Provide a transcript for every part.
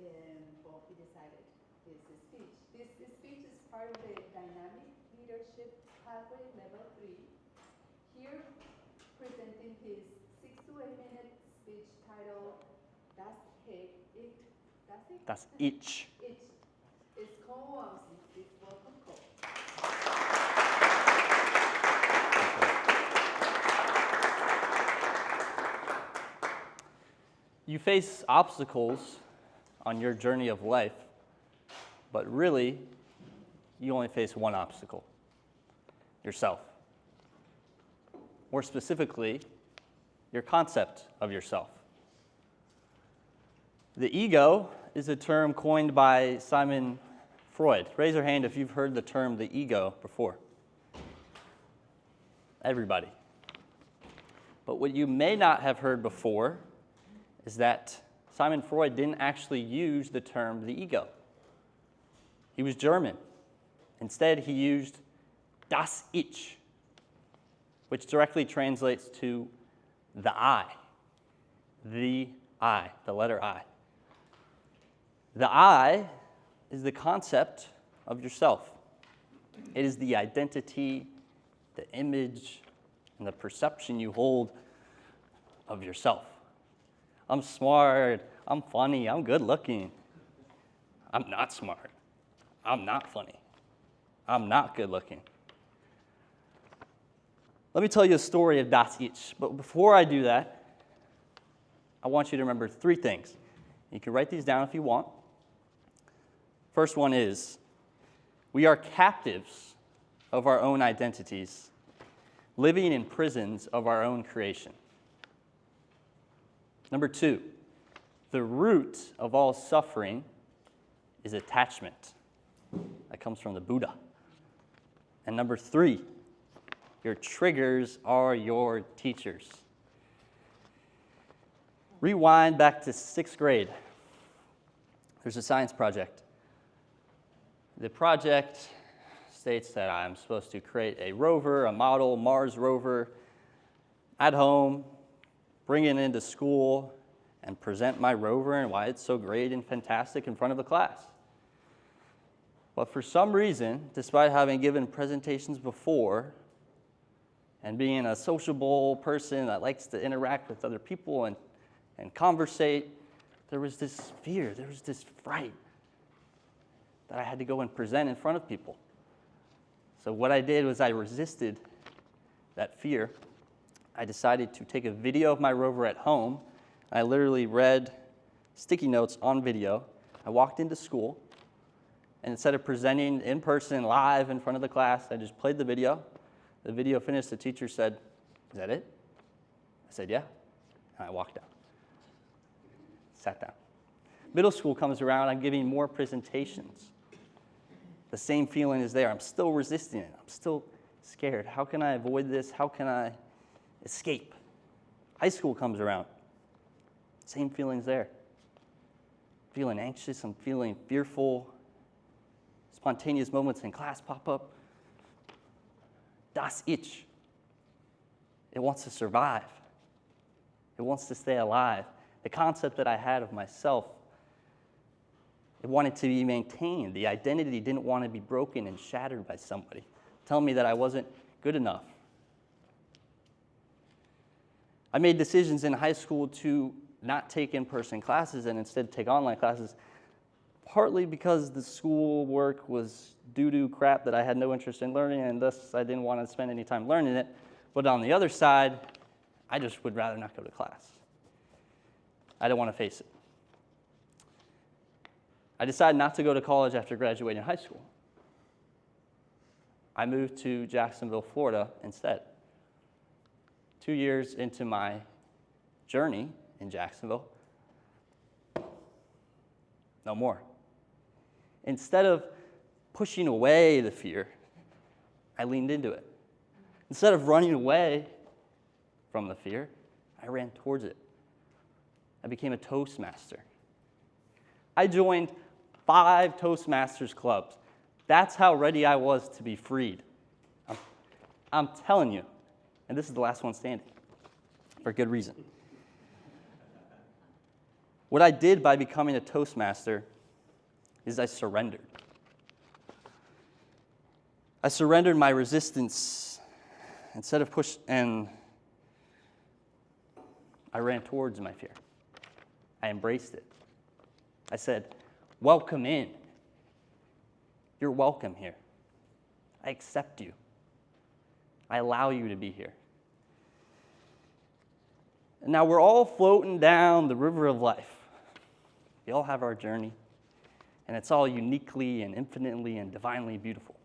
well, he decided this speech. This speech is part of the Dynamic Leadership Pathway Level 3. Here, presenting his 6 to 8 minute speech titled, Das It, Das It? Das Ich. It. It's Cole Walmsley. Please welcome Cole. You face obstacles on your journey of life, but really, you only face one obstacle: yourself. More specifically, your concept of yourself. The ego is a term coined by Simon Freud. Raise your hand if you've heard the term the ego before. Everybody. But what you may not have heard before is that Simon Freud didn't actually use the term the ego. He was German. Instead, he used das Ich, which directly translates to the I, the letter I. The I is the concept of yourself. It is the identity, the image, and the perception you hold of yourself. I'm smart, I'm funny, I'm good looking. I'm not smart. I'm not funny. I'm not good looking. Let me tell you a story of Das Ich, but before I do that, I want you to remember 3 things. You can write these down if you want. First one is, we are captives of our own identities, living in prisons of our own creation. Number 2, the root of all suffering is attachment. That comes from the Buddha. And number 3, your triggers are your teachers. Rewind back to 6th grade. There's a science project. The project states that I'm supposed to create a rover, a model Mars rover, at home, bring it into school, and present my rover and why it's so great and fantastic in front of the class. But for some reason, despite having given presentations before and being a sociable person that likes to interact with other people and conversate, there was this fear, there was this fright that I had to go and present in front of people. So what I did was I resisted that fear. I decided to take a video of my rover at home. I literally read sticky notes on video. I walked into school, and instead of presenting in person, live in front of the class, I just played the video. The video finished, the teacher said, "Is that it?" I said, "Yeah," and I walked out. Sat down. Middle school comes around, I'm giving more presentations. The same feeling is there. I'm still resisting it. I'm still scared. How can I avoid this? How can I escape? High school comes around. Same feelings there. Feeling anxious, I'm feeling fearful. Spontaneous moments in class pop up. Das Ich. It wants to survive. It wants to stay alive. The concept that I had of myself, it wanted to be maintained. The identity didn't want to be broken and shattered by somebody, telling me that I wasn't good enough. I made decisions in high school to not take in-person classes and instead take online classes, partly because the school work was doo-doo crap that I had no interest in learning, and thus I didn't want to spend any time learning it. But on the other side, I just would rather not go to class. I didn't want to face it. I decided not to go to college after graduating high school. I moved to Jacksonville, Florida instead. 2 years into my journey in Jacksonville, no more. Instead of pushing away the fear, I leaned into it. Instead of running away from the fear, I ran towards it. I became a Toastmaster. I joined 5 Toastmasters clubs. That's how ready I was to be freed. I'm telling you, and this is the last one standing, for good reason. What I did by becoming a Toastmaster is I surrendered. I surrendered my resistance instead of push, and I ran towards my fear. I embraced it. I said, welcome in. You're welcome here. I accept you. I allow you to be here. And now we're all floating down the river of life. We all have our journey, and it's all uniquely and infinitely and divinely beautiful.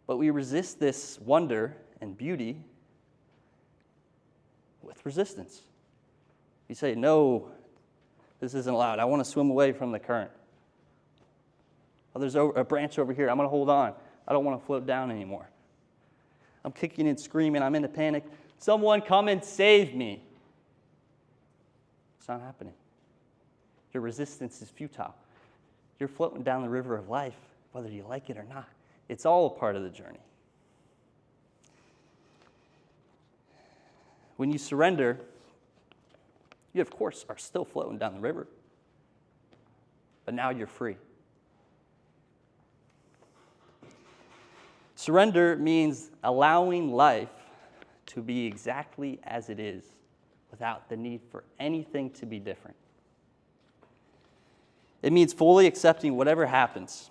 But we resist this wonder and beauty with resistance. We say, no, this isn't allowed. I want to swim away from the current. Oh, there's a branch over here. I'm going to hold on. I don't want to float down anymore. I'm kicking and screaming. I'm in a panic. Someone come and save me. It's not happening. Your resistance is futile. You're floating down the river of life, whether you like it or not. It's all a part of the journey. When you surrender, you, of course, are still floating down the river. But now you're free. Surrender means allowing life to be exactly as it is without the need for anything to be different. It means fully accepting whatever happens.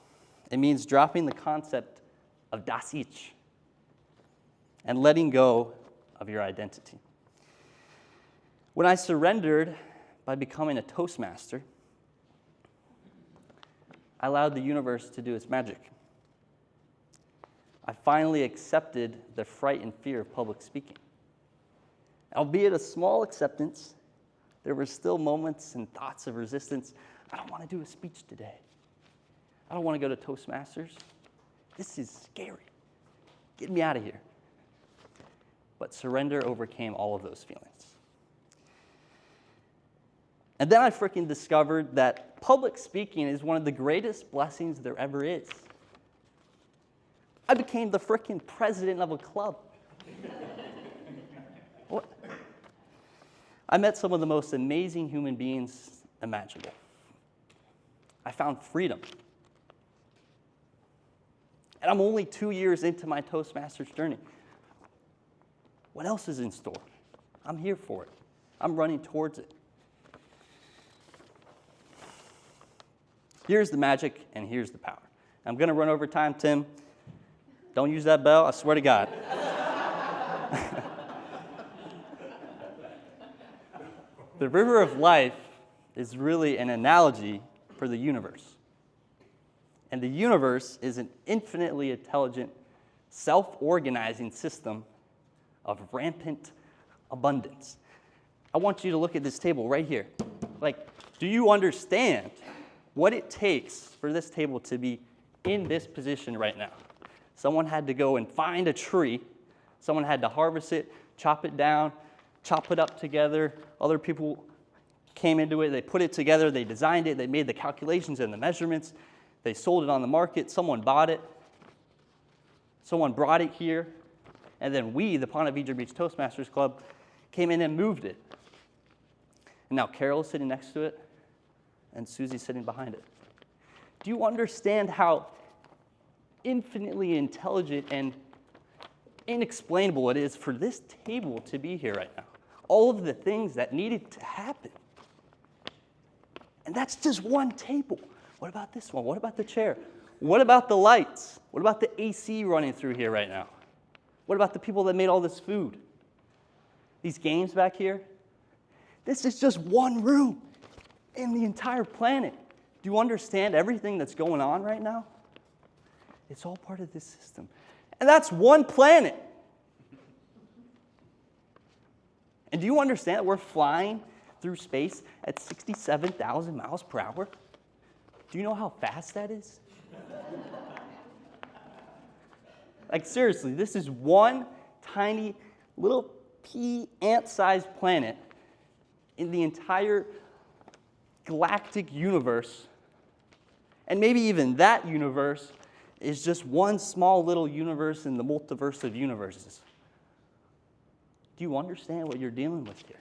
It means dropping the concept of das Ich and letting go of your identity. When I surrendered by becoming a Toastmaster, I allowed the universe to do its magic. I finally accepted the fright and fear of public speaking. Albeit a small acceptance, there were still moments and thoughts of resistance. I don't want to do a speech today. I don't want to go to Toastmasters. This is scary. Get me out of here. But surrender overcame all of those feelings. And then I freaking discovered that public speaking is one of the greatest blessings there ever is. I became the freaking president of a club. What? I met some of the most amazing human beings imaginable. I found freedom. And I'm only 2 years into my Toastmasters journey. What else is in store? I'm here for it. I'm running towards it. Here's the magic, and here's the power. I'm going to run over time, Tim. Don't use that bell, I swear to God. The river of life is really an analogy for the universe. And the universe is an infinitely intelligent, self-organizing system of rampant abundance. I want you to look at this table right here. Like, do you understand what it takes for this table to be in this position right now? Someone had to go and find a tree. Someone had to harvest it, chop it down, chop it up together. Other people came into it. They put it together. They designed it. They made the calculations and the measurements. They sold it on the market. Someone bought it. Someone brought it here. And then we, the Ponte Vedra Beach Toastmasters Club, came in and moved it. And now Carol is sitting next to it, and Susie's sitting behind it. Do you understand how infinitely intelligent and inexplainable it is for this table to be here right now? All of the things that needed to happen. And that's just one table. What about this one? What about the chair? What about the lights? What about the AC running through here right now? What about the people that made all this food? These games back here? This is just one room in the entire planet. Do you understand everything that's going on right now? It's all part of this system. And that's one planet. And do you understand that we're flying through space at 67,000 miles per hour? Do you know how fast that is? Like, seriously, this is one tiny little pea ant-sized planet in the entire galactic universe. And maybe even that universe is just one small little universe in the multiverse of universes. Do you understand what you're dealing with here?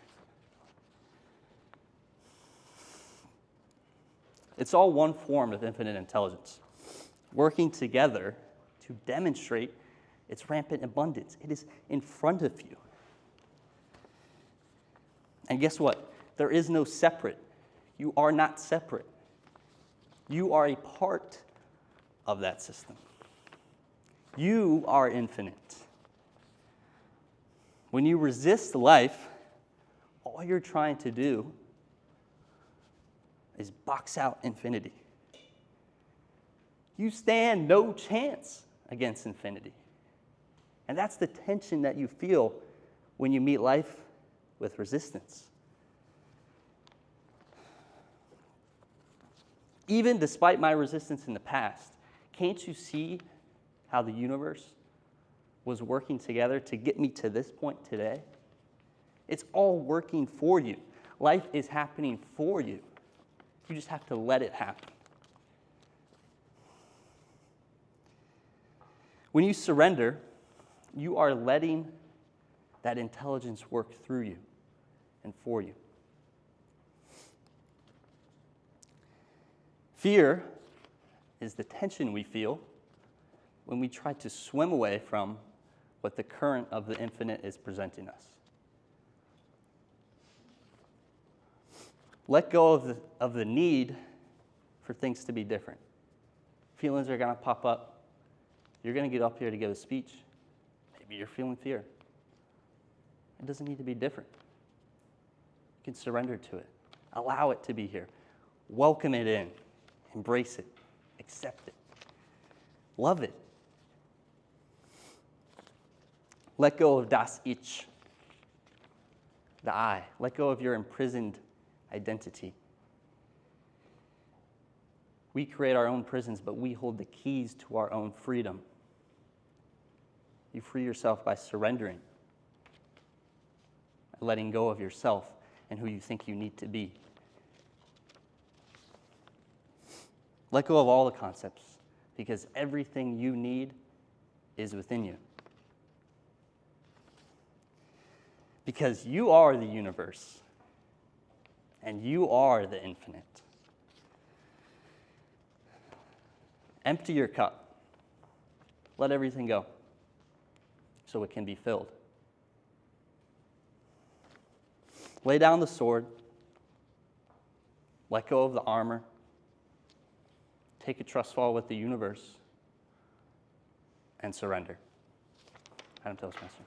It's all one form of infinite intelligence, working together to demonstrate its rampant abundance. It is in front of you. And guess what? There is no separate. You are not separate. You are a part of that system. You are infinite. When you resist life, all you're trying to do is box out infinity. You stand no chance against infinity. And that's the tension that you feel when you meet life with resistance. Even despite my resistance in the past, can't you see how the universe was working together to get me to this point today? It's all working for you. Life is happening for you. You just have to let it happen. When you surrender, you are letting that intelligence work through you and for you. Fear is the tension we feel when we try to swim away from what the current of the infinite is presenting us. Let go of the need for things to be different. Feelings are going to pop up. You're going to get up here to give a speech. Maybe you're feeling fear. It doesn't need to be different. You can surrender to it. Allow it to be here. Welcome it in. Embrace it. Accept it. Love it. Let go of das Ich, the I. Let go of your imprisoned identity. We create our own prisons, but we hold the keys to our own freedom. You free yourself by surrendering, letting go of yourself and who you think you need to be. Let go of all the concepts, because everything you need is within you. Because you are the universe, and you are the infinite. Empty your cup. Let everything go so it can be filled. Lay down the sword. Let go of the armor. Take a trust fall with the universe and surrender. Adam Toastmaster.